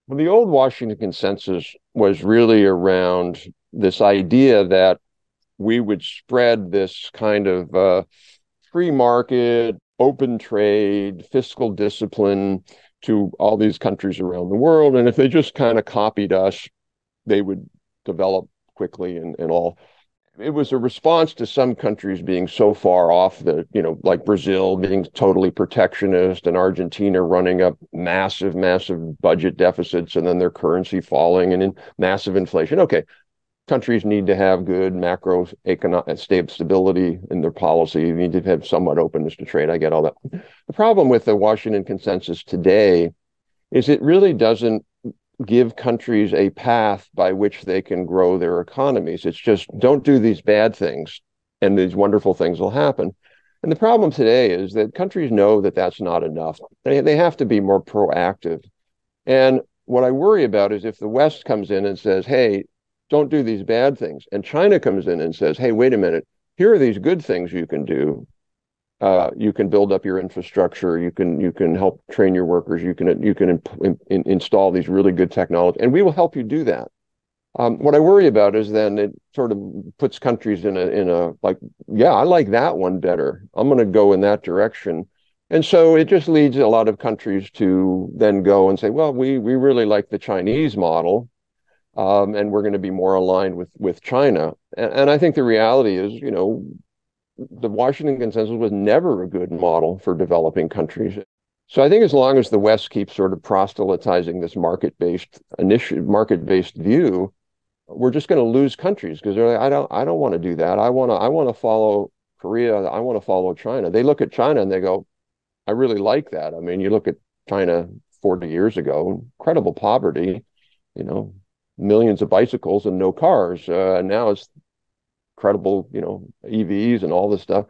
Well, the old Washington Consensus was really around this idea that we would spread this kind of free market, open trade, fiscal discipline to all these countries around the world. And if they just kind of copied us, they would develop quickly and all. It was a response to some countries being so far off like Brazil being totally protectionist and Argentina running up massive, massive budget deficits and then their currency falling and in massive inflation. Okay, countries need to have good macroeconomic stability in their policy. You need to have somewhat openness to trade. I get all that. The problem with the Washington Consensus today is it really doesn't give countries a path by which they can grow their economies. It's just don't do these bad things and these wonderful things will happen. And the problem today is that countries know that that's not enough. They have to be more proactive. And what I worry about is if the West comes in and says, hey, don't do these bad things. And China comes in and says, hey, wait a minute, here are these good things you can do. You can build up your infrastructure. You can help train your workers. You can install these really good technology, and we will help you do that. What I worry about is then it sort of puts countries in a like, yeah, I like that one better. I'm going to go in that direction, and so it just leads a lot of countries to then go and say, well, we really like the Chinese model, and we're going to be more aligned with China. And I think the reality is, the Washington Consensus was never a good model for developing countries. So I think as long as the West keeps sort of proselytizing this market-based view, we're just going to lose countries because they're like, I don't want to do that. I want to follow Korea. I want to follow China. They look at China and they go, I really like that. I mean, you look at China 40 years ago, incredible poverty, millions of bicycles and no cars. Now it's incredible, EVs and all this stuff.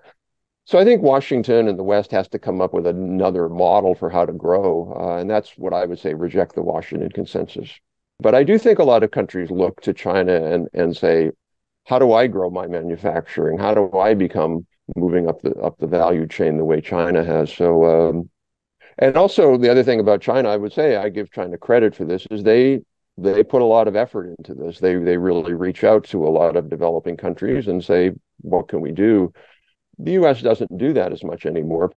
So I think Washington and the West has to come up with another model for how to grow. And that's what I would say, reject the Washington Consensus. But I do think a lot of countries look to China and say, how do I grow my manufacturing? How do I become moving up the value chain the way China has? So, and also the other thing about China, I would say, I give China credit for this, is they put a lot of effort into this. They really reach out to a lot of developing countries and say, what can we do? The U.S. doesn't do that as much anymore.